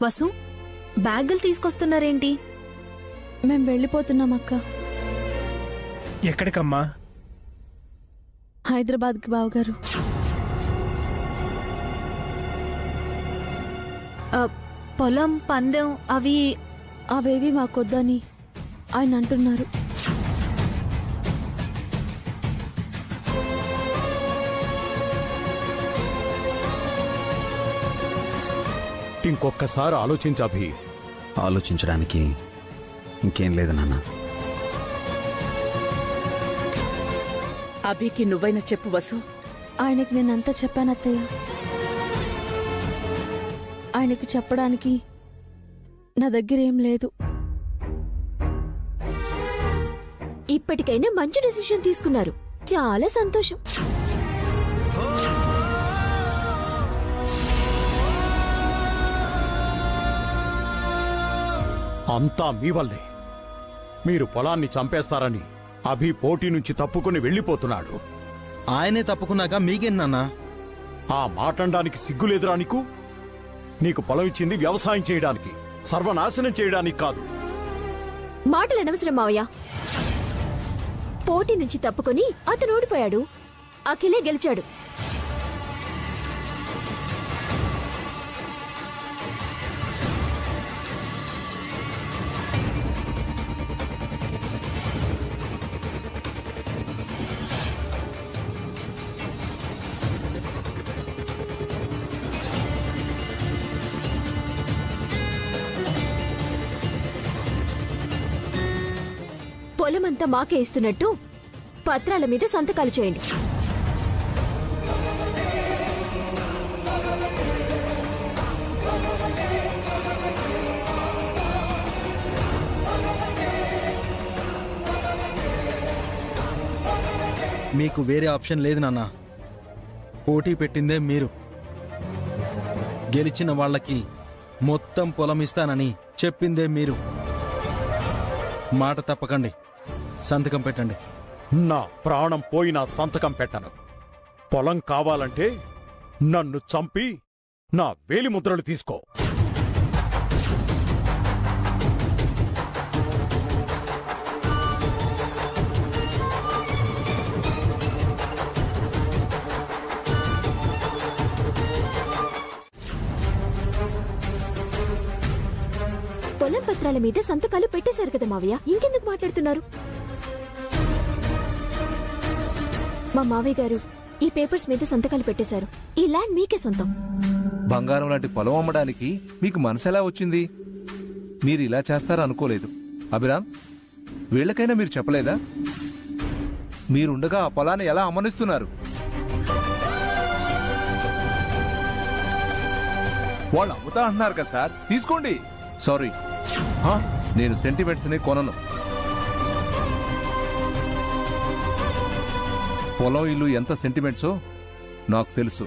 వసు, బ్యాగులు తీసుకొస్తున్నారేంటి? మేం వెళ్ళిపోతున్నాం అక్క. ఎక్కడికమ్మా? హైదరాబాద్కి బావగారు. పొలం, పందెం అవేవి మాకొద్దని ఆయన అంటున్నారు. ఇంకొక్కసారి ఆలోచించాభి. ఆలోచించడానికి ఇంకేం లేదు నాన్న. అభికి నువ్వైనా చెప్పు వసు. ఆయనకి నేనంతా చెప్పాను అత్తయ్య. ఆయనకు చెప్పడానికి నా దగ్గర ఏం లేదు. ఇప్పటికైనా మంచి డెసిషన్ తీసుకున్నారు. చాలా సంతోషం. అంతా మీ వల్లే. మీరు పొలాన్ని చంపేస్తారని అభి పోటీ నుంచి తప్పుకుని వెళ్ళిపోతున్నాడు. ఆయనే తప్పుకున్నాక మీకేంటన్నా? ఆ మాటండానికి సిగ్గులేదురా నీకు? నీకు పొలం ఇచ్చింది వ్యవసాయం చేయడానికి, సర్వనాశనం చేయడానికి కాదు. మాటలు అనవసరం మావయ్య. పోటీ నుంచి తప్పుకొని అతను ఓడిపోయాడు. అఖిలే గెలిచాడు. పొలమంతా మాకే ఇస్తున్నట్టు పత్రాల మీద సంతకాలు చేయండి. మీకు వేరే ఆప్షన్ లేదు నాన్న. పోటీ పెట్టిందే మీరు. గెలిచిన వాళ్ళకి మొత్తం పొలం ఇస్తానని చెప్పిందే మీరు. మాట తప్పకండి, సంతకం పెట్టండి. నా ప్రాణం పోయినా సంతకం పెట్టను. పొలం కావాలంటే నన్ను చంపి నా వేలిముద్రలు తీసుకో. పొలం పత్రాల మీద సంతకాలు పెట్టేశారు కదా మావయ్య, ఇంకెందుకు మాట్లాడుతున్నారు? మా మావయ్య గారు ఈ పేపర్స్ మీద సంతకాలు పెట్టేశారు. ఈ ల్యాండ్ మీకే సొంతం. బంగారం లాంటి పొలం అమ్మడానికి మీకు మనసెలా వచ్చింది? మీరు ఇలా చేస్తారనుకోలేదు. అభిరామ్, వీళ్ళకైనా మీరు చెప్పలేదా? మీరుండగా ఆ పొలాన్ని ఎలా అమ్మనిస్తున్నారు? వాళ్ళు అమ్ముతా అంటున్నారు కదా సార్, తీసుకోండి. సారీ, నేను సెంటిమెంట్స్ ని కొనను. పొలం ఇల్లు ఎంత సెంటిమెంట్సో నాకు తెలుసు.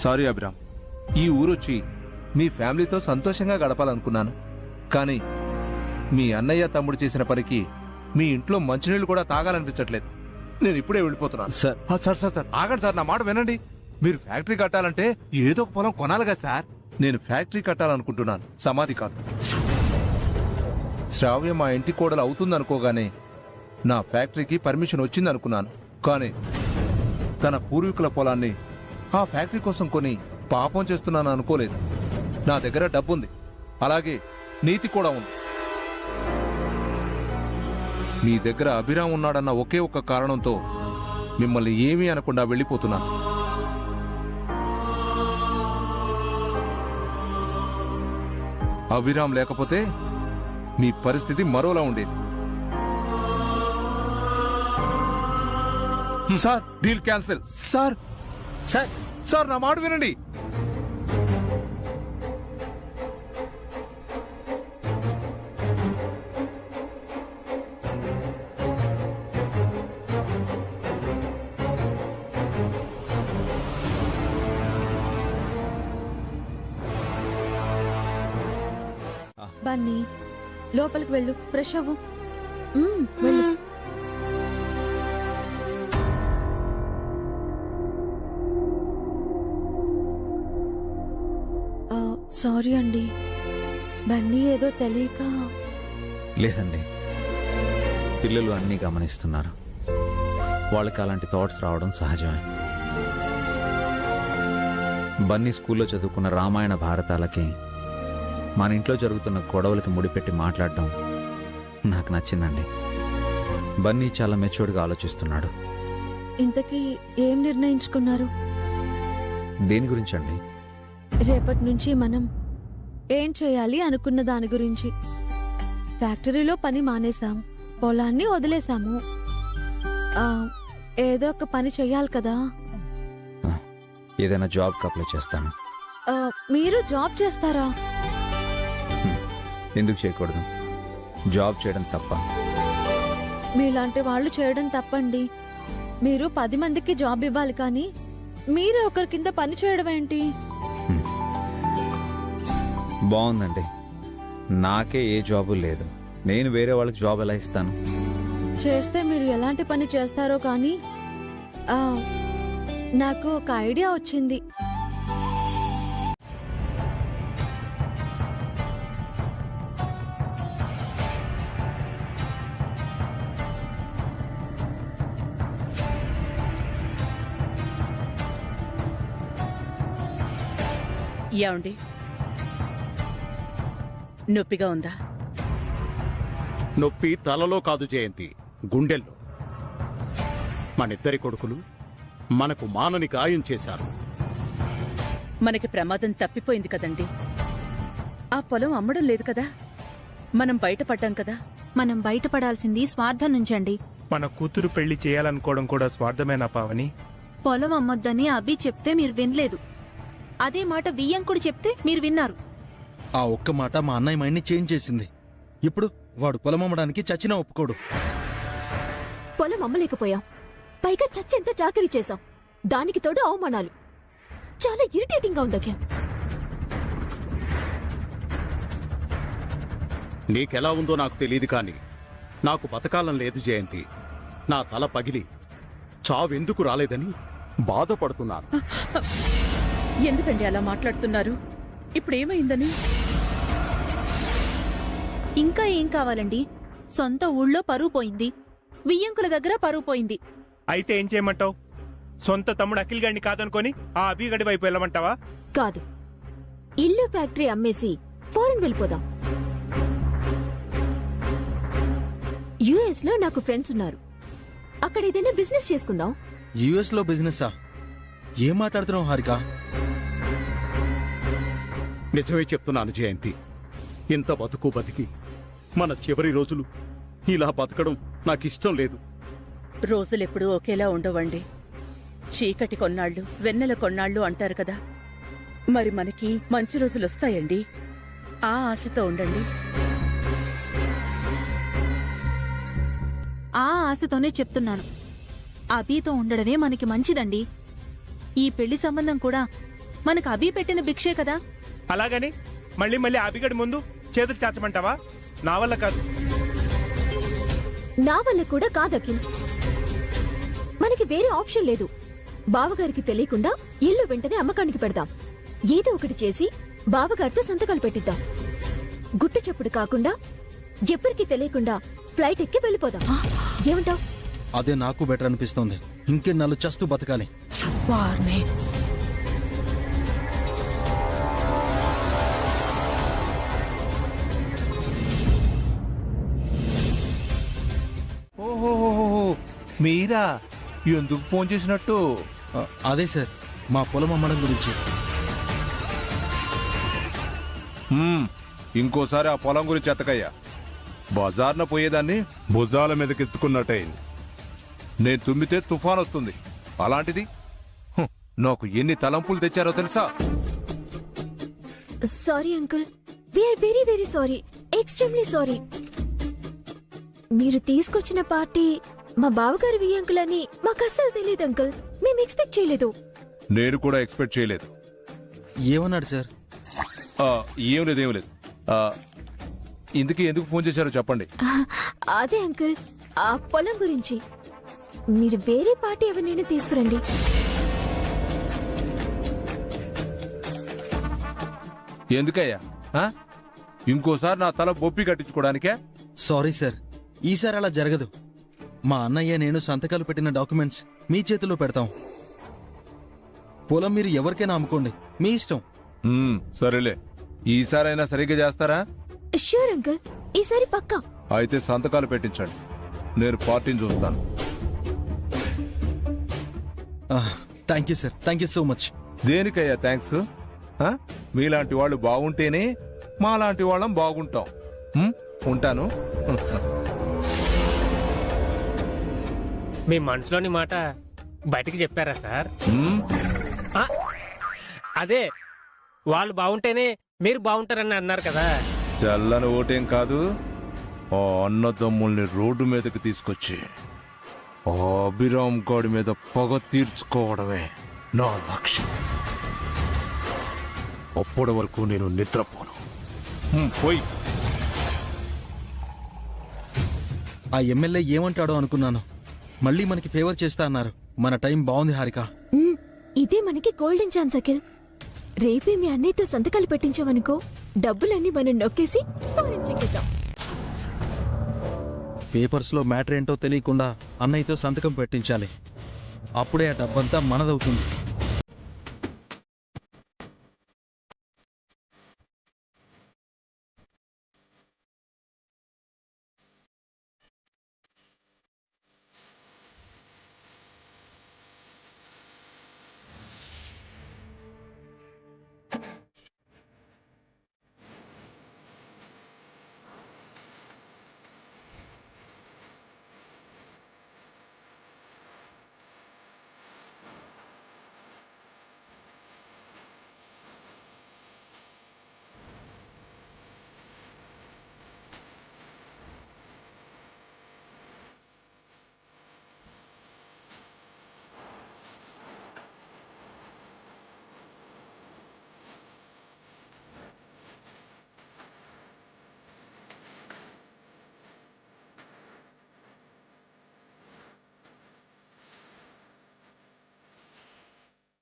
సారీ అభిరామ్, ఈ ఊరొచ్చి మీ ఫ్యామిలీతో సంతోషంగా గడపాలనుకున్నాను. కానీ మీ అన్నయ్య తమ్ముడు చేసిన పనికి మీ ఇంట్లో మంచినీళ్ళు కూడా తాగాలనిపించట్లేదు. నేను ఇప్పుడే వెళ్ళిపోతున్నాను. సార్ ఆగండి సార్, నా మాట వినండి. మీరు ఫ్యాక్టరీ కట్టాలంటే ఏదో ఒక పొలం కొనాలిగా సార్. నేను ఫ్యాక్టరీ కట్టాలనుకుంటున్నాను, సమాధి కాదు. శ్రావ్య మా ఇంటి కోడలు అవుతుందనుకోగానే నా ఫ్యాక్టరీకి పర్మిషన్ వచ్చిందనుకున్నాను. కానీ తన పూర్వీకుల పొలాన్ని ఆ ఫ్యాక్టరీ కోసం కొని పాపం చేస్తున్నాను అనుకోలేదు. నా దగ్గర డబ్బుంది, అలాగే నీతి కూడా ఉంది. మీ దగ్గర అభిరామ్ ఉన్నాడన్న ఒకే ఒక్క కారణంతో మిమ్మల్ని ఏమీ అనకుండా వెళ్ళిపోతున్నాను. అభిరామ్ లేకపోతే మీ పరిస్థితి మరోలా ఉండేది. Sir, deal cancel. Sir sir sir నా మాట వినండి. బన్నీ, లోపలికి వెళ్ళు, ఫ్రెష్ అవ్వు. వెళ్ళు. సారీ అండి. బన్నీ ఏదో తెలియక. లేదండి, పిల్లలు అన్నీ గమనిస్తున్నారు. వాళ్ళకి అలాంటి థాట్స్ రావడం సహజమే. బన్నీ స్కూల్లో చదువుకున్న రామాయణ భారతాలకి మన ఇంట్లో జరుగుతున్న గొడవలకి ముడిపెట్టి మాట్లాడడం నాకు నచ్చిందండి. బన్నీ చాలా మెచ్యూర్డ్గా ఆలోచిస్తున్నాడు. ఇంతకీ ఏం నిర్ణయించుకున్నారు? దేని గురించండి? రేపటి నుంచి మనం ఏం చేయాలి అనుకున్న దాని గురించి. ఫ్యాక్టరీలో పని మానేశాం, పొలాన్ని వదిలేశాము. ఏదో ఒక పని చెయ్యాలి కదా. ఏదైనా జాబ్కి అప్లై చేస్తాను. మీరు జాబ్ చేస్తారా? ఎందుకు చేయకూడదు? జాబ్ చేయడం తప్ప? మీలాంటి వాళ్ళు చేయడం తప్పండి. మీరు 10 మందికి జాబ్ ఇవ్వాలి కానీ మీరే ఒకరి కింద పని చేయడం ఏంటి? బాగుందండి. నాకే ఏ జాబు లేదు, నేను వేరే వాళ్ళకి జాబ్ ఎలా ఇస్తాను? చేస్తే మీరు ఎలాంటి పని చేస్తారో కానీ నాకు ఒక ఐడియా వచ్చింది. ఏమండి, నొప్పిగా ఉందా? నొప్పి తలలో కాదు జయంతి, గుండెల్లో. మనిద్దరి కొడుకులు మనకు మానని గాయం చేశారు. మనకి ప్రమాదం తప్పిపోయింది కదండి. ఆ పొలం అమ్మడం లేదు కదా, మనం బయటపడ్డాం కదా. మనం బయటపడాల్సింది స్వార్థం నుంచండి. మన కూతురు పెళ్లి చేయాలనుకోవడం కూడా స్వార్థమేనా పావని? పొలం అమ్మొద్దని అభి చెప్తే మీరు వినలేదు. అదే మాట వియ్యంకుడు చెప్తే మీరు విన్నారు. ఆ ఒక్క మాట మా అన్నయ్య మైండ్ని చేంజ్ చేసింది. ఇప్పుడు వాడు పొలం అమ్మడానికి చచ్చినా ఒప్పుకోడు. పొలం అమ్మలేకపోయాం, పైగా చచ్చెంత చాకరీ చేశాం. దానికి తోడు అవమానాలు. చాలా ఇరిటేటింగ్ గా ఉందక్య. నీకెలా ఉందో నాకు తెలియదు కానీ నాకు బతకాలం లేదు జయంతి. నా తల పగిలి చావెందుకు రాలేదని బాధపడుతున్నాను. ఎందుకండి అలా మాట్లాడుతున్నారు? ఇప్పుడేమైందని? ఇంకా ఏం కావాలండి? సొంత ఊళ్ళో పరువు పోయింది, వియ్యంకుల దగ్గర పరువు పోయింది. అయితే ఏం చేయమంటావు? సొంత తమ్ముడు అఖిల్ గడిని కాదనుకొని ఆ అభిగడి వైపు వెళ్ళమంటావా? కాదు, ఇల్లు ఫ్యాక్టరీ అమ్మేసి ఫారెన్ వెళ్ళిపోదాం. యుఎస్ లో నాకు ఫ్రెండ్స్ ఉన్నారు, అక్కడ ఏదైనా బిజినెస్ చేసుకుందాం. యుఎస్ లో బిజినెస్సా? ఏం మాట్లాడుతున్నావు హారిక? నిజమే చెప్తున్నాను జయంతి. ఇంత బతుకు బతికి మన చివరి రోజులు ఇలా బతకడం నాకిష్టం లేదు. రోజులెప్పుడూ ఒకేలా ఉండవండి. చీకటి కొన్నాళ్ళు, వెన్నెల కొన్నాళ్ళు అంటారు కదా. మరి మనకి మంచి రోజులొస్తాయండి. ఆ ఆశతో ఉండండి. ఆ ఆశతోనే చెప్తున్నాను. అభితో ఉండడమే మనకి మంచిదండి. ఈ పెళ్లి సంబంధం కూడా మనకు అభి పెట్టిన భిక్షే కదా. అలాగని మళ్ళీ మళ్ళీ అభిగడి ముందు చేతులు చాచమంటావా? నా వల్ల కాదు. నా వల్ల కూడా కాదఖిల్. మనకి వేరే ఆప్షన్ లేదు. బావగారికి తెలియకుండా ఇల్లు వెంటనే అమ్మకానికి పెడదాం. ఏదో ఒకటి చేసి బావగారితో సంతకాలు పెట్టిద్దాం. గుట్టు చప్పుడు కాకుండా ఎవ్వరికీ తెలియకుండా ఫ్లైట్ ఎక్కి వెళ్ళిపోదాం. ఏమంటావ్? అదే నాకు బెటర్ అనిపిస్తోంది. ఇంకెన్నాళ్ళు చస్తూ బతకాలి. ఓహోహోహో, మీరా? ఎందుకు ఫోన్ చేసినట్టు? అదే సార్, మా పొలం అమ్మడం గురించి. ఇంకోసారి ఆ పొలం గురించి ఎత్తకయ్యా. బజార్న పోయేదాన్ని భుజాల మీదకెత్తుకున్నట్టయింది. నేను తుమ్మితే తుఫాన్ వస్తుంది. అలాంటిది నాకు ఎన్ని తలంపులు తెచ్చారో తెలుసా? Sorry uncle, we are very very sorry, extremely sorry. మీరు తీసుకొచ్చిన పార్టీ మా బావగారి వియ్యంకుల్ అని మాకు అస్సలు తెలియదు అంకుల్. మేము ఎక్స్పెక్ట్ చేయలేదు. నేను కూడా ఎక్స్పెక్ట్ చేయలేదు. ఏమన్నాడు సార్? ఏం లేదు, ఏం లేదు. ఇందుకు ఎందుకు ఫోన్ చేశారో చెప్పండి. అదే అంకుల్, ఆ పొలం గురించి. మీరు వేరే పార్టీ ఎవరినైనా తీసుకురండి. ఎందుకయ్యా ఇంకోసారి నా తల బొప్పి కట్టించుకోవడానికే? సారీ సార్, ఈసారి అలా జరగదు. మా అన్నయ్య నేను సంతకాలు పెట్టిన డాక్యుమెంట్స్ మీ చేతిలో పెడతాం. పొలం మీరు ఎవరికైనా అమ్ముకోండి, మీ ఇష్టం. సరేలే, ఈసారైనా సరిగ్గా చేస్తారా? ష్యూర్ అంకుల్, ఈసారి పక్కా. అయితే సంతకాలు పెట్టించండి, నేను పార్టీని చూస్తాను. Thank you sir, thank you so much. దేనికయ్యా థ్యాంక్స్? మీలాంటి వాళ్ళు బాగుంటేనే మాలాంటి వాళ్ళం బాగుంటాం. ఉంటాను. మీ మనసులోని మాట బయటికి చెప్పారా సార్? అదే వాళ్ళు బాగుంటేనే మీరు బాగుంటారని అన్నారు కదా. చల్లని ఓటేం కాదు, ఆ అన్నదమ్ముల్ని రోడ్డు మీదకి తీసుకొచ్చి ఆ అభిరామ్ గాడి మీద పగ తీర్చుకోవడమే నా లక్ష్యం. అప్పటి వరకు నేను నిద్రపోను. పోయి ఆ ఎమ్మెల్యే ఏమంటాడో అనుకున్నాను. మళ్ళీ మనకి ఫేవర్ చేస్తా అన్నారు. మన టైం బాగుంది హారిక. ఇదే మనకి గోల్డెన్ ఛాన్స్ అఖిల్. రేపే మీ అన్నయ్యతో సంతకాలు పెట్టించావనుకో, డబ్బులన్నీ మనం నొక్కేసి ఫారెన్ చెక్కిద్దాం. పేపర్స్ లో మ్యాటర్ ఏంటో తెలియకుండా అన్నయ్యతో సంతకం పెట్టించాలి. అప్పుడే ఆ డబ్బంతా మనదవుతుంది.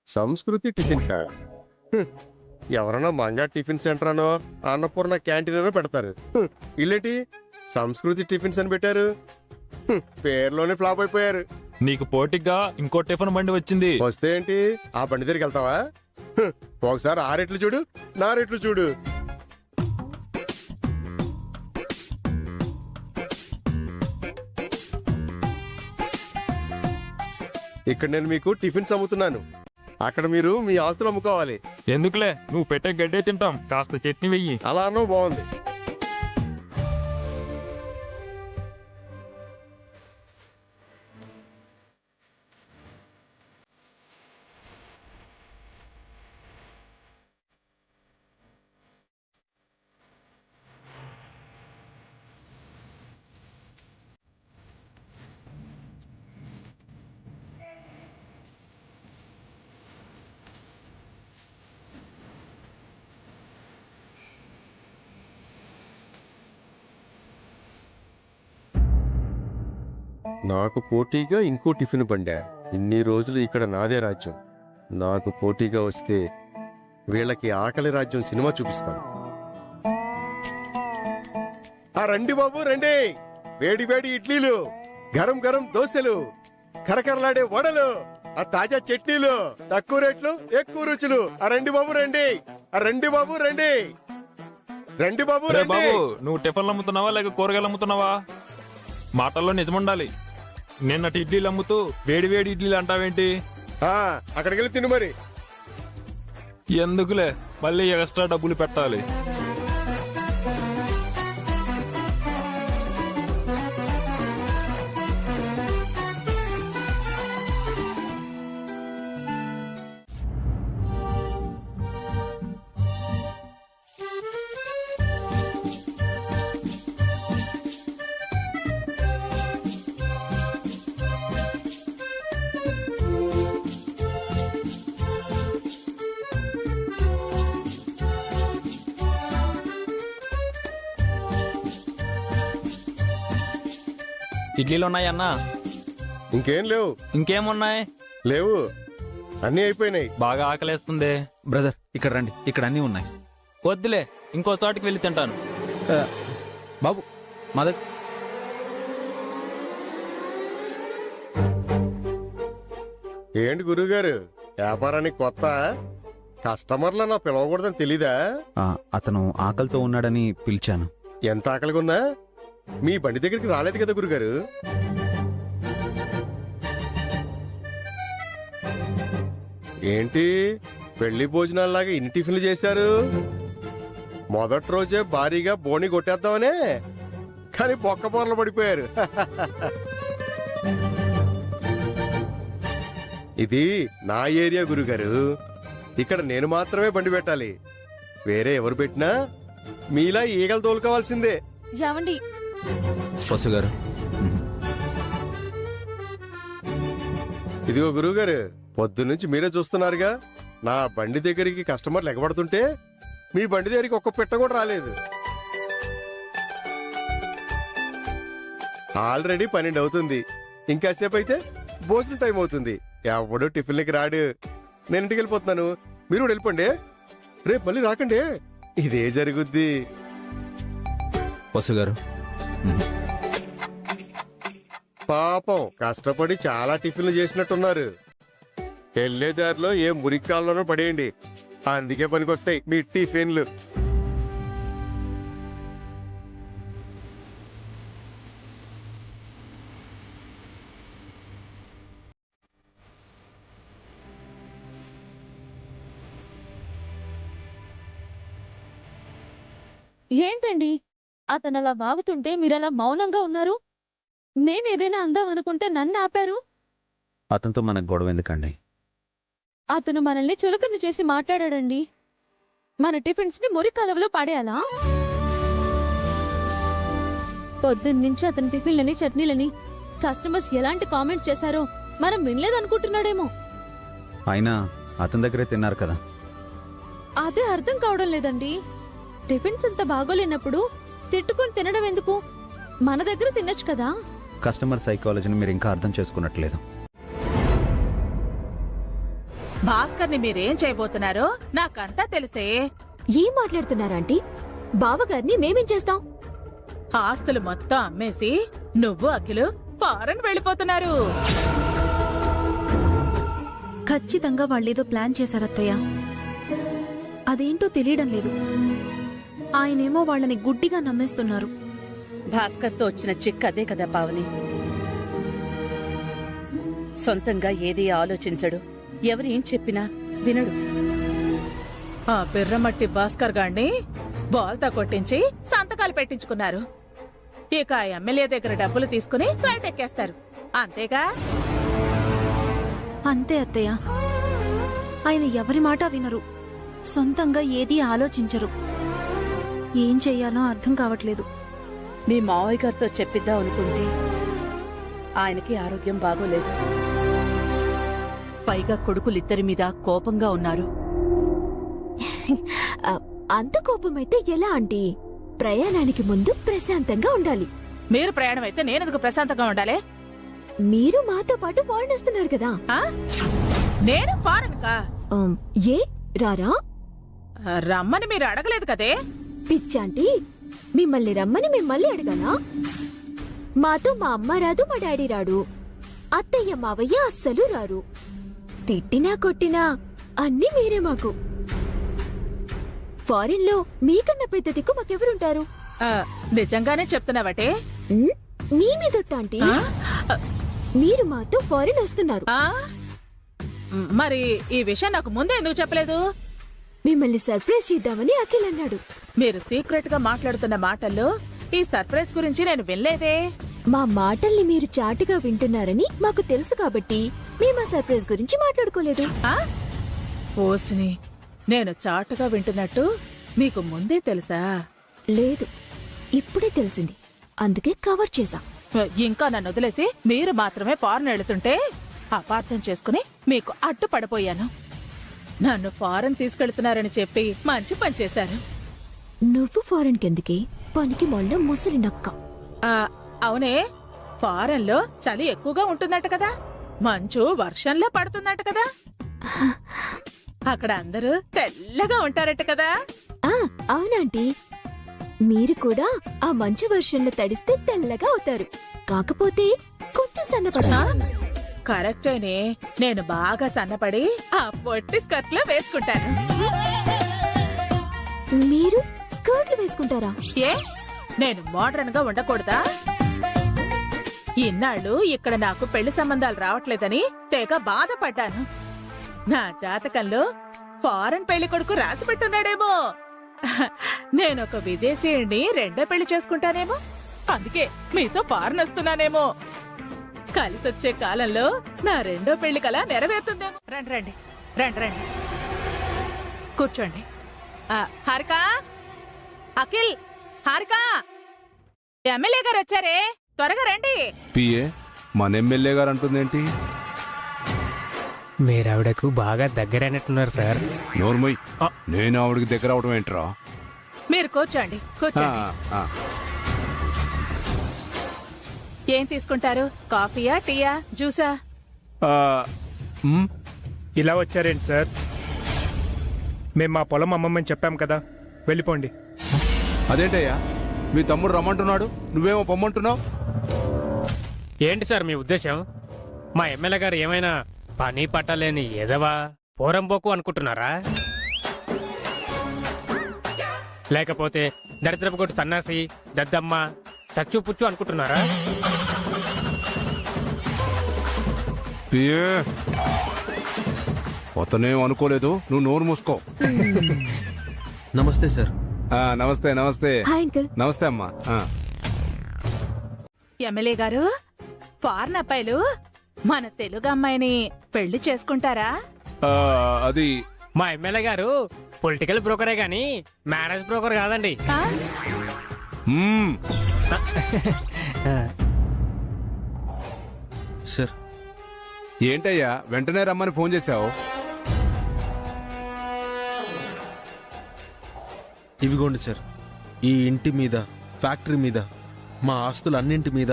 సంస్కృతి టిఫిన్ కాడ ఎవరన్నా మంగా టిఫిన్ సెంటర్ అనో అన్నపూర్ణ క్యాంటీన్ అనో పెడతారు. ఇల్లేటి సంస్కృతి టిఫిన్స్ అని పెట్టారు. పేర్లోనే ఫ్లాప్ అయిపోయారు. నీకు పోటీగా ఇంకో టిఫిన్ బండి వచ్చింది. వస్తే ఏంటి, ఆ బండి దగ్గరికి వెళ్తావా? ఒకసారి ఆ రేట్లు చూడు, నా రేట్లు చూడు. ఇక్కడ నేను మీకు టిఫిన్స్ అమ్ముతున్నాను, అక్కడ మీరు మీ ఆస్తులు అమ్ముకోవాలి. ఎందుకులే, నువ్వు పెట్టే గడ్డే తింటాం, కాస్త చట్నీ వెయ్యి. అలా అన్నో బాగుంది. నాకు పోటీగా ఇంకో టిఫిన్ బండా. ఇన్ని రోజులు ఇక్కడ నాదే రాజ్యం. నాకు పోటీగా వస్తే వీళ్ళకి ఆకలి రాజ్యం సినిమా చూపిస్తాను. రండి బాబు రండి, వేడి వేడి ఇడ్లీలు, గరం గరం దోశలు, కరకరలాడే వడలు, ఆ తాజా చట్నీలు, తక్కువ రేట్లు ఎక్కువ రుచులు. రండి బాబు రండి, రండి బాబు రండి, రండి బాబు రండి. నువ్వు టిఫిన్లు అమ్ముతున్నావా లేక కూరగాయలు అమ్ముతున్నావా? మాటల్లో నిజముండాలి. నిన్నటి ఇడ్లీలు అమ్ముతూ వేడి వేడి ఇడ్లీలు అంటావేంటి? అక్కడికి వెళ్ళి తిను మరి. ఎందుకులే, మళ్ళీ ఎక్స్ట్రా డబ్బులు పెట్టాలి. ఇడ్లీలు ఉన్నాయన్నా? ఇంకేం లేవు. ఇంకేమున్నాయి? లేవు, అన్నీ అయిపోయినాయి. బాగా ఆకలేస్తుంది. బ్రదర్ ఇక్కడ రండి, ఇక్కడ అన్నీ ఉన్నాయి. వద్దులే, ఇంకో చోటికి వెళ్ళి తింటాను. బాబు మా దగ్గర ఏంటి గురువుగారు, వ్యాపారానికి కొత్త? కస్టమర్లు నా పిలవకూడదని తెలీదా? అతను ఆకలితో ఉన్నాడని పిలిచాను. ఎంత ఆకలిగా ఉన్నా మీ బండి దగ్గరికి రాలేదు కదా గురుగారు. ఏంటి పెళ్లి భోజనాల్లాగా ఇన్ని టిఫిన్లు చేశారు? మొదటి రోజే భారీగా బోని కొట్టేద్దామనే, కానీ బొక్క బోర్లు పడిపోయారు. ఇది నా ఏరియా గురుగారు, ఇక్కడ నేను మాత్రమే బండి పెట్టాలి. వేరే ఎవరు పెట్టినా మీలా ఈగలు తోలుకోవాల్సిందే. ఏవండి, వసు గారు, ఇదిగో గురువుగారు, పొద్దున్నుంచి మీరే చూస్తున్నారుగా, నా బండి దగ్గరికి కస్టమర్లు ఎగబడుతుంటే మీ బండి దగ్గరికి ఒక్క పెట్ట కూడా రాలేదు. ఆల్రెడీ 12 అవుతుంది, ఇంకాసేపు అయితే భోజనం టైం అవుతుంది. ఎవడు టిఫిన్లకి రాడు. నేను ఇంటికి వెళ్ళిపోతున్నాను, మీరు కూడా వెళ్ళిపోండి. రేపు మళ్ళీ రాకండి, ఇదే జరుగుద్ది. వసు గారు, పాపం కష్టపడి చాలా టిఫిన్లు చేసినట్టున్నారు. వెళ్లే దారిలో ఏ మురికాల్లోనూ పడేయండి, అందుకే పనికొస్తాయి మీ టిఫిన్లు. ఏంటండి అతను అలా వాగుతుంటే మీరలా మౌనంగా ఉన్నారు? నేనేదైనా అందాం అనుకుంటే నన్ను ఆపారు. అతనితో మనకు గొడవ ఎందుకండి? అతను మనల్ని చులకన చేసి మాట్లాడాడండి. మన టిఫిన్స్ ని మురికాలవలో పడేయాలా? పొద్దున్నుంచి అతని టిఫిన్లని చట్నీలని కస్టమర్స్ ఎలాంటి కామెంట్స్ చేశారో మనం వినలేదనుకుంటున్నాడేమో. అయినా అతని దగ్గరే తిన్నారు కదా. అదే అర్థం కావడం లేదండి. టిఫిన్స్ అంత బాగోలేనప్పుడు తిట్టుకొని తినడం ఎందుకు? మన దగ్గర తినొచ్చు కదా. కస్టమర్ సైకాలజీని మీరు ఇంకా అర్థం చేసుకున్నట్లేదు. భాస్కర్ ని మీరేం చేయబోతున్నారో నాకంతా తెలిసే. ఏం మాట్లాడుతున్నారా ఆంటీ? బావగారిని మేమేం చేస్తాం? ఆస్తులు మొత్తం అమ్మేసి నువ్వు అఖిలు ఫారెన్ వెళ్ళిపోతున్నారు. ఖచ్చితంగా వాళ్ళేదో ప్లాన్ చేశారత్తయ్య. అదేంటో తెలియడం లేదు. ఆయనేమో వాళ్ళని గుడ్డిగా నమ్మేస్తున్నారు. భాస్కర్తో వచ్చిన చిక్ అదే కదా పావని. సొంతంగా ఏది ఆలోచించడు, ఎవరు ఏం చెప్పినా వినడు. ఆ బిర్రమట్టి భాస్కర్ గాడిని బాల్తో కొట్టించి సంతకాలు పెట్టించుకున్నారు. ఇక ఆ ఎమ్మెల్యే దగ్గర డబ్బులు తీసుకుని ఫ్లైట్ ఎక్కేస్తారు, అంతేగా? అంతే అత్తయ్య. ఆయన ఎవరి మాట వినరు, సొంతంగా ఏదీ ఆలోచించరు. ఏం చెయ్యాలో అర్థం కావట్లేదు. మీ మావయ్య గారితో చెప్పిద్దాం అనుకుంటే ఆయనకి ఆరోగ్యం బాగోలేదు. పైగా కొడుకులిద్దరి మీద కోపంగా ఉన్నారు. అంత కోపమైతే ఎలా ఆంటీ? ప్రయాణానికి ముందు ప్రశాంతంగా ఉండాలి. మీరు ప్రయాణం అయితే నేనెందుకు ప్రశాంతంగా ఉండాలి? మీరు మాతో పాటు ఫారెన్ వస్తున్నారు కదా. నేను ఫారెన్ కా? ఏ రారా? రమ్మని మీరు అడగలేదు కదే. పిచ్చాంటీ, మిమ్మల్ని రమ్మని మిమ్మల్ని అడగాలా? మాతో మా అమ్మ రాదు, మా డాడీ రాడు, అత్తయ్య మావయ్య అస్సలు రారు. తిట్టినా కొట్టినా అన్నీ మీరే మాకు. ఫారిన్ లో మీకన్నా పెద్ద దిక్కు మాకెవరుంటారు? నిజంగానే చెప్తున్నావటే? మీ మీదొట్ట ఆంటీ. మీరు మాతో ఫారిన్ వస్తున్నారు. మరి ఈ విషయం నాకు ముందే ఎందుకు చెప్పలేదు? మిమ్మల్ని సర్ప్రైజ్ చేద్దామని అఖిల్ అన్నాడు. మీరు సీక్రెట్ గా మాట్లాడుతున్న మాటల్లో ఈ సర్ప్రైజ్ గురించి నేను వినలేదే. మా మాటల్ని మీరు చాటుగా వింటున్నారని మాకు తెలుసు కాబట్టి మేము ఆ సర్ప్రైజ్ గురించి మాట్లాడుకోలేదు. ఓసిని, నేను చాటుగా వింటున్నట్టు మీకు ముందే తెలుసా? లేదు, ఇప్పుడే తెలిసింది, అందుకే కవర్ చేశాం. ఇంకా నన్ను వదిలేసి మీరు మాత్రమే ఫారెన్ వెళుతుంటే అపార్థం చేసుకుని మీకు అడ్డు పడిపోయాను. నన్ను ఫారెన్ తీసుకెళ్తున్నారని చెప్పి మంచి పని చేశారు. నువ్వు ఫారెన్ కెందుకే? పనికి మొన్న ముసలి నక్క. అవునే, ఫారెన్ లో చలి ఎక్కువగా ఉంటుందట కదా, మంచు వర్షంలో పడుతుందట కదా. అక్కడ అందరూ తెల్లగా ఉంటారట కదా. అవునంటీ, మీరు కూడా ఆ మంచు వర్షంలో తడిస్తే తెల్లగా అవుతారు. కాకపోతే కొంచెం సన్నపడాలి. కరెక్టేనే, నేను బాగా సన్నపడి ఆ పొట్టి స్కర్ట్ లో వేసుకుంటాను. మీరు స్కర్ట్లు వేసుకుంటారా? ఏ, నేను మోడర్న్ గా ఉండకూడదా? ఇన్నాళ్ళు ఇక్కడ నాకు పెళ్లి సంబంధాలు రావట్లేదని తెగ బాధపడ్డాను. నా జాతకంలో ఫారెన్ పెళ్లి కొడుకు రాసి పెట్టున్నాడేమో. నేనొక విదేశీయుడిని రెండో పెళ్లి చేసుకుంటానేమో. అందుకే మీతో ఫారెన్ వస్తున్నానేమో. కలిసొచ్చే కాలంలో నా రెండో పెళ్లి కల నెరవేరుతుందేమో. రండి రండి రండి రండి, కూర్చోండి. హారిక, అఖిల్, హారిక, ఎమ్మెల్యే గారు వచ్చారే, త్వరగా రండి. పిఏ, మన ఎమ్మెల్యే గారు అంటుందేంటి? మీరావిడకు బాగా దగ్గరైనట్టున్నారు సార్. నోర్మయ్, నేను ఆవిడకి దగ్గర అవడం ఏంట్రా? మీరు కూర్చోండి, కూర్చోండి. ఏం తీసుకుంటారు? కాఫీయా, టీయా, జ్యూసా? ఇలా వచ్చారేంటి సార్? మేము మా పొలం అమ్మమ్మని చెప్పాం కదా, వెళ్ళిపోండి. అదేంటయ్యా, మీ తమ్ముడు రమ్మంటున్నాడు, నువ్వేమో పొమ్మంటున్నావు? ఏంటి సార్ మీ ఉద్దేశం? మా ఎమ్మెల్యే గారు ఏమైనా పని పట్టలేని ఎదవా పోరంబోకు అనుకుంటున్నారా? లేకపోతే దరిద్రపు కొట్టు సన్నాసి, దద్దమ్మ, చచ్చు పుచ్చు అనుకుంటున్నారా? అతనేం అనుకోలేదు, నువ్వు నోరు మూసుకో. నమస్తే సార్. నమస్తే నమస్తే. నమస్తే అమ్మా. ఎమ్మెల్యే గారు, ఫారెన్ అబ్బాయిలు మన తెలుగు అమ్మాయిని పెళ్లి చేసుకుంటారా? అది మా ఎమ్మెల్యే గారు పొలిటికల్ బ్రోకరే గాని మ్యారేజ్ బ్రోకర్ కాదండి. సార్, ఏంటయ్యా వెంటనే రమ్మని ఫోన్ చేశావు? ఇవిగోండి సార్, ఈ ఇంటి మీద, ఫ్యాక్టరీ మీద, మా ఆస్తులన్నింటి మీద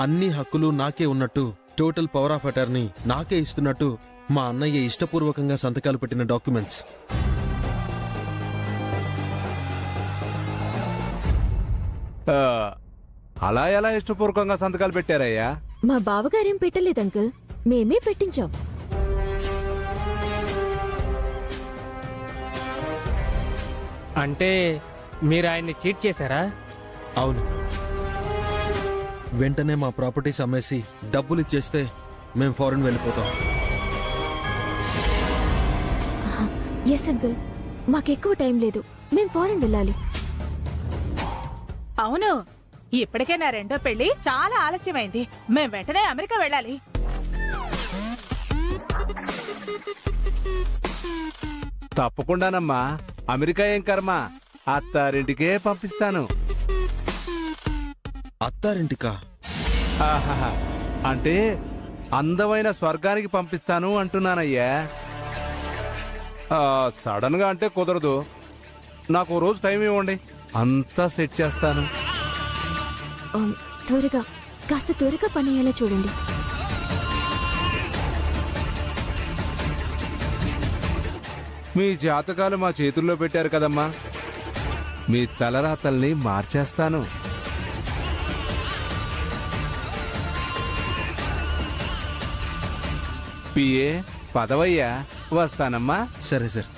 అన్ని హక్కులు నాకే ఉన్నట్టు, టోటల్ పవర్ ఆఫ్ అటార్నీ నాకే ఇస్తున్నట్టు మా అన్నయ్య ఇష్టపూర్వకంగా సంతకాలు పెట్టిన డాక్యుమెంట్స్. అలా ఎలా ఇష్టపూర్వకంగా సంతకాలు పెట్టారయ్యా? మా బావగారేం పెట్టలేదు అంకుల్, మేమే పెట్టించాం. అంటే మీరు ఆయన్ని చీట్ చేశారా? అవును. వెంటనే మా ప్రాపర్టీస్ అమ్మేసి డబ్బులు ఇచ్చేస్తే మేం ఫారెన్ వెళ్ళిపోతాం. ఎస్ అంకుల్, మాకెక్కువ టైం లేదు, మేం ఫారెన్ వెళ్ళాలి. అవును, ఇప్పటికే నా రెండో పెళ్లి చాలా ఆలస్యమైంది. మేం వెంటనే అమెరికా వెళ్ళాలి. తప్పకుండానమ్మా, అమెరికా ఏం కర్మ, అత్తారింటికే పంపిస్తాను. అత్తారింటికా? అంటే అందమైన స్వర్గానికి పంపిస్తాను అంటున్నానయ్యా. సడన్ గా అంటే కుదరదు, నాకు రోజు టైం ఇవ్వండి, అంతా సెట్ చేస్తాను. కాస్త త్వరగా పని అయ్యేలా చూడండి. మీ జాతకాలు మా చేతుల్లో పెట్టారు కదమ్మా, మీ తలరాతల్ని మార్చేస్తాను. పిఏ పదవయ్యా, వస్తానమ్మా. సరే సార్.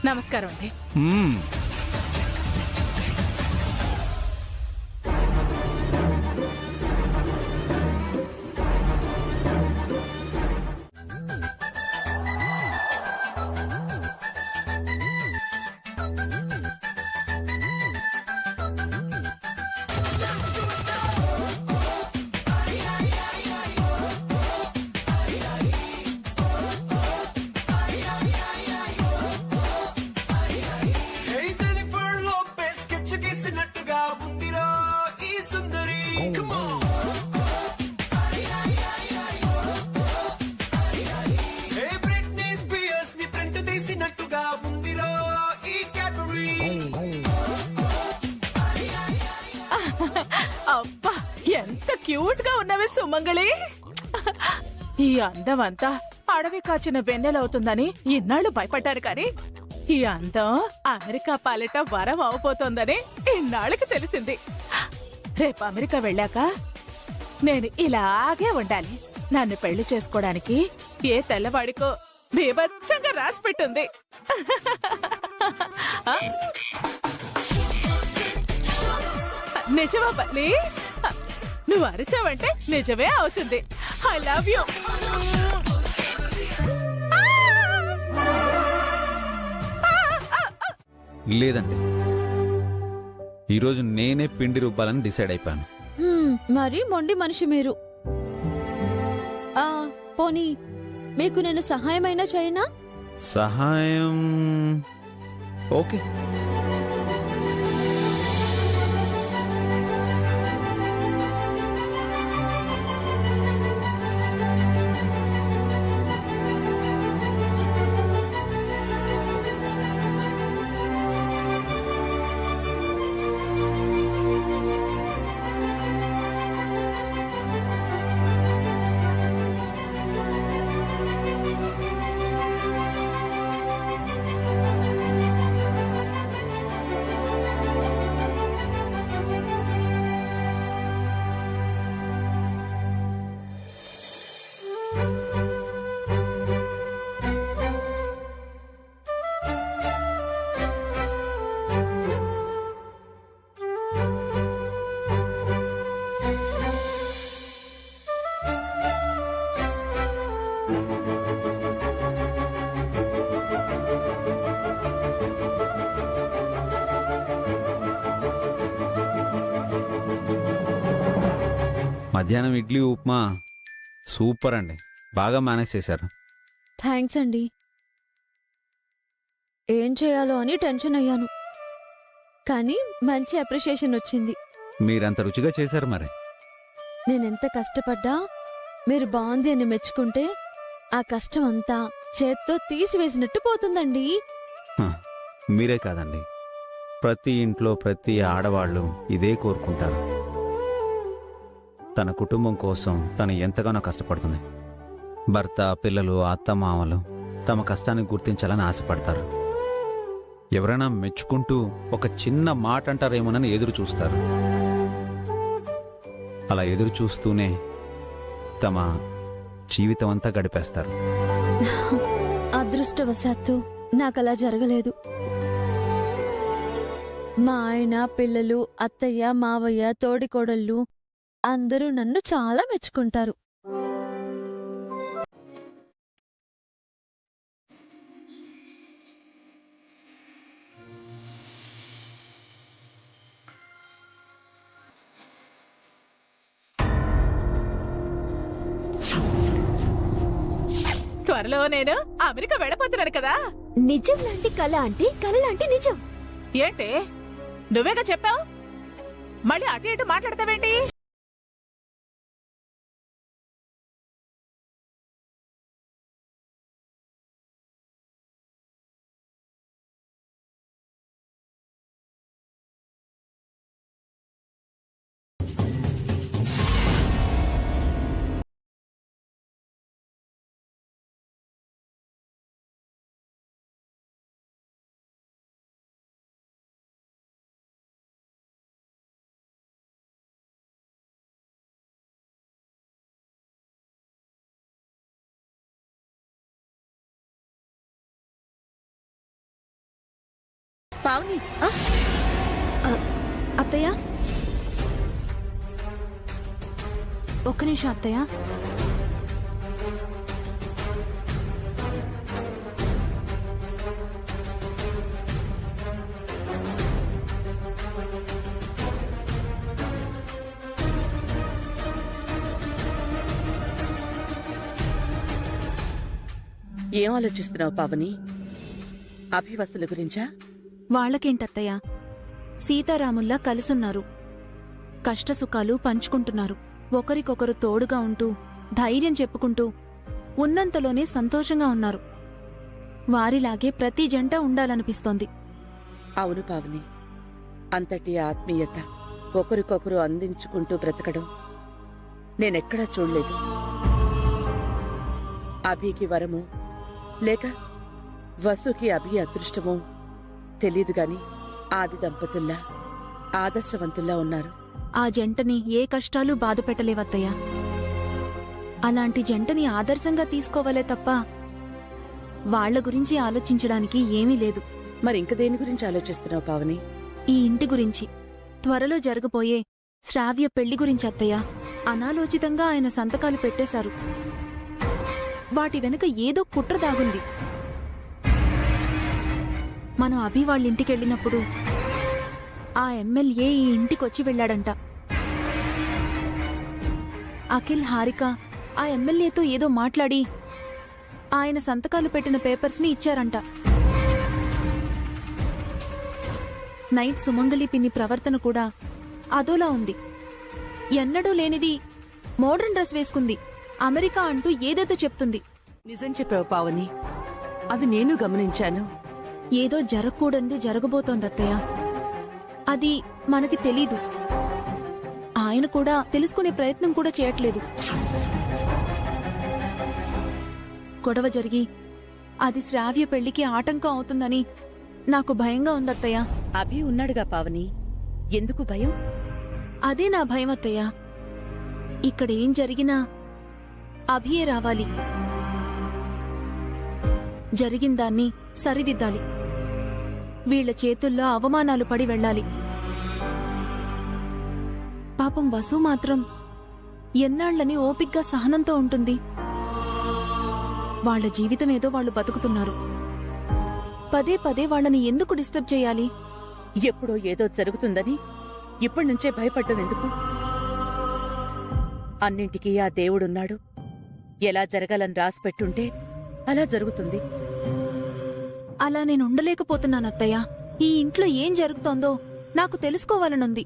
నమస్కారం అండి. అబ్బా, ఎంత క్యూట్ గా ఉన్నావే సుమంగళి. ఈ అందం అంతా అడవి కాచిన వెన్నెలవుతుందని ఇన్నాళ్ళు భయపడ్డాను కానీ ఈ అందం అమెరికా పాలిట వరం అవబోతోందని ఇన్నాళ్ళకి తెలిసింది. రేపు అమెరికా వెళ్ళాక నేను ఇలాగే ఉండాలి. నన్ను పెళ్లి చేసుకోవడానికి ఏ తెల్లవాడికో బీభత్సంగా రాసి పెట్టుంది. నిజమా బల్లి? నువ్వు అరిచావంటే నిజమే అవుతుంది. I love you. లేదండి, ఈరోజు నేనే పిండి రుబ్బాలని డిసైడ్ అయిపోయాను. మరి మొండి మనిషి మీరు. పోనీ మీకు నేను సహాయమైనా చేయనా? సహాయం ఓకే. మధ్యాహ్నం ఇడ్లీ ఉప్మా సూపర్ అండి, బాగా మేనేజ్ చేశారు. థ్యాంక్స్ అండి. ఏం చేయాలో అని టెన్షన్ అయ్యాను, కానీ మంచి అప్రిషియేషన్ వచ్చింది. మీరంత రుచిగా చేశారు. మరి నేనెంత కష్టపడ్డా మీరు బాగుంది అని మెచ్చుకుంటే ఆ కష్టం అంతా చేత్తో తీసివేసినట్టు పోతుందండి. మీరే కాదండి, ప్రతి ఇంట్లో ప్రతి ఆడవాళ్ళు ఇదే కోరుకుంటారు. తన కుటుంబం కోసం తను ఎంతగానో కష్టపడుతుంది. భర్త, పిల్లలు, అత్తమామలు తమ కష్టాన్ని గుర్తించాలని ఆశపడతారు. ఎవరైనా మెచ్చుకుంటూ ఒక చిన్న మాట అంటారేమోనని ఎదురు చూస్తారు. అలా ఎదురు చూస్తూనే తమ జీవితం అంతా గడిపేస్తారు. అదృష్టవశాత్తు నాకలా జరగలేదు. మా ఆయన, పిల్లలు, అత్తయ్య, మావయ్య, తోడికోడళ్ళు అందరూ నన్ను చాలా మెచ్చుకుంటారు. త్వరలో నేను అమెరికా వెళ్ళబోతున్నాను కదా. నిజం లాంటి కళ అంటే కళ లాంటి నిజం. ఏంటి నువ్వేగా చెప్పావు, మళ్ళీ అటు ఇటు మాట్లాడతావేంటి? పావని, అత్తయ్య ఒక్క నిమిషం అత్తయ్య. ఏం ఆలోచిస్తున్నావు పావని? అభివసుల గురించా? వాళ్లకేంటత్తయ్య, సీతారాముల్లా కలిసున్నారు. కష్టసుఖాలు పంచుకుంటున్నారు. ఒకరికొకరు తోడుగా ఉంటూ ధైర్యం చెప్పుకుంటూ ఉన్నంతలోనే సంతోషంగా ఉన్నారు. వారిలాగే ప్రతి జంట ఉండాలనిపిస్తోంది. అవును పావని, అంతటి ఆత్మీయత, ఒకరికొకరు అందించుకుంటూ బ్రతకడం నేనెక్కడా చూడలేదు. అభికి వరము లేక వసుకి అభి అదృష్టమో తెలీదు గాని ఆది దంపతుల్లా ఆదర్శవంతుల్లా ఉన్నారు. ఆ జంటని ఏ కష్టాలు బాధ పెట్టలేవత్తయ్య. అలాంటి జంటని ఆదర్శంగా తీసుకోవాలే తప్ప వాళ్ల గురించి ఆలోచించడానికి ఏమీ లేదు. మరి ఇంక దేని గురించి ఆలోచిస్తున్నావు పావని? ఈ ఇంటి గురించి, త్వరలో జరగబోయే శ్రావ్య పెళ్లి గురించి అత్తయ్య. అనాలోచితంగా ఆయన సంతకాలు పెట్టేశారు. వాటి వెనుక ఏదో కుట్ర దాగుంది. మనం అభి వాళ్ళింటికెళ్ళినప్పుడు ఆ ఎమ్మెల్యే ఈ ఇంటికొచ్చి వెళ్లాడంట. అఖిల్, హారిక ఆ ఎమ్మెల్యేతో ఏదో మాట్లాడి ఆయన సంతకాలు పెట్టిన పేపర్స్ ని ఇచ్చారంట. నైట్ సుమంగళి పిన్ని ప్రవర్తన కూడా అదోలా ఉంది. ఎన్నడూ లేనిది మోడర్న్ డ్రెస్ వేసుకుంది. అమెరికా అంటూ ఏదేదో చెప్తుంది. నిజం చెప్పావు పావని, అది నేను గమనించాను. ఏదో జరగకూడనిది జరగబోతోందత్తయ్య. అది మనకి తెలీదు. ఆయన కూడా తెలుసుకునే ప్రయత్నం కూడా చేయట్లేదు. గొడవ జరిగి అది శ్రావ్య పెళ్లికి ఆటంకం అవుతుందని నాకు భయంగా ఉందత్తయ్య. అభి ఉన్నాడుగా పావని, ఎందుకు భయం? అదే నా భయం అత్తయ్య. ఇక్కడ ఏం జరిగినా అభియే రావాలి. జరిగిందాన్ని సరిదిద్దాలి. వీళ్ల చేతుల్లో అవమానాలు పడి వెళ్ళాలి. పాపం వసు మాత్రం ఎన్నాళ్లని ఓపిగ్గా సహనంతో ఉంటుంది. వాళ్ల జీవితం ఏదో వాళ్లు బతుకుతున్నారు. పదే పదే వాళ్ళని ఎందుకు డిస్టర్బ్ చేయాలి? ఎప్పుడో ఏదో జరుగుతుందని ఇప్పటినుంచే భయపడ్డం ఎందుకు? అన్నింటికీ ఆ దేవుడున్నాడు. ఎలా జరగాలని రాసిపెట్టుంటే అలా జరుగుతుంది. అలా నేను ఉండలేకపోతున్నానత్తయ్య. ఈ ఇంట్లో ఏం జరుగుతోందో నాకు తెలుసుకోవాలనుంది.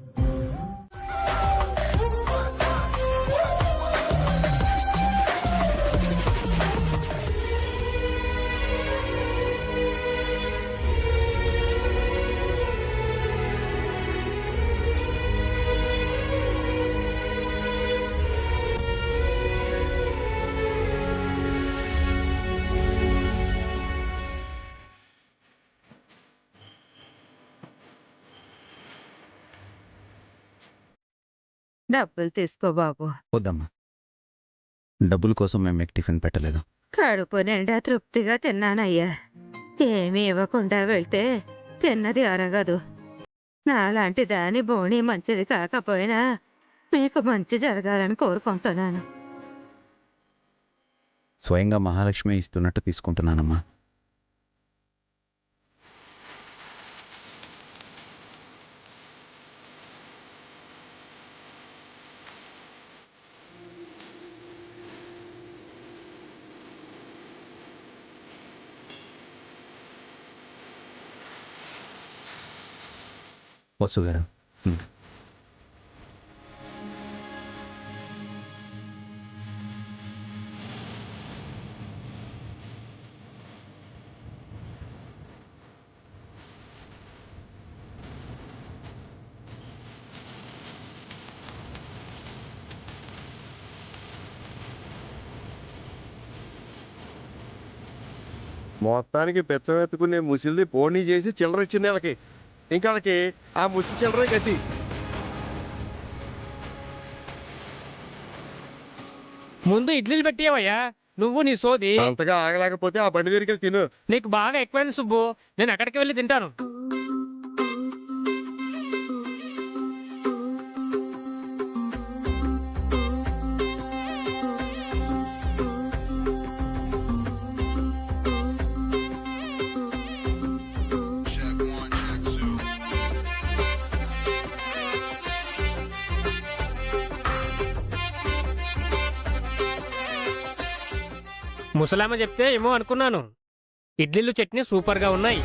డబ్బులు తీసుకో బాబు. వద్దమ్మా, డబ్బుల కోసం మేము మీకు టిఫిన్ పెట్టలేదు. కడుపు నిండా తృప్తిగా తిన్నానయ్యా. ఏమీ ఇవ్వకుండా వెళ్తే తిన్నది అరగదు. నాలాంటి దాని బోణి మంచిది కాకపోయినా మీకు మంచి జరగాలని కోరుకుంటున్నాను. స్వయంగా మహాలక్ష్మి ఇస్తున్నట్టు తీసుకుంటున్నానమ్మా. వసు గారు, మొత్తానికి పెచ్చమెత్తుకునే ముసిల్ది పోనీ చేసి చిల్లర ఇచ్చింది వాళ్ళకి. ఇంకా వాళ్ళకి ఆ ముసి చిల్లరే గతి. ముందు ఇడ్లీలు పెట్టేవయ్యా, నువ్వు నీ సోది. అంతగా ఆగలేకపోతే ఆ బండి దగ్గరికి తిను. నీకు బాగా ఎక్కువైంది సుబ్బు, నేను అక్కడికి వెళ్ళి తింటాను. ముసలామ చెప్తే ఏమో అనుకున్నాను. ఇడ్లీలు చట్నీ సూపర్గా ఉన్నాయి.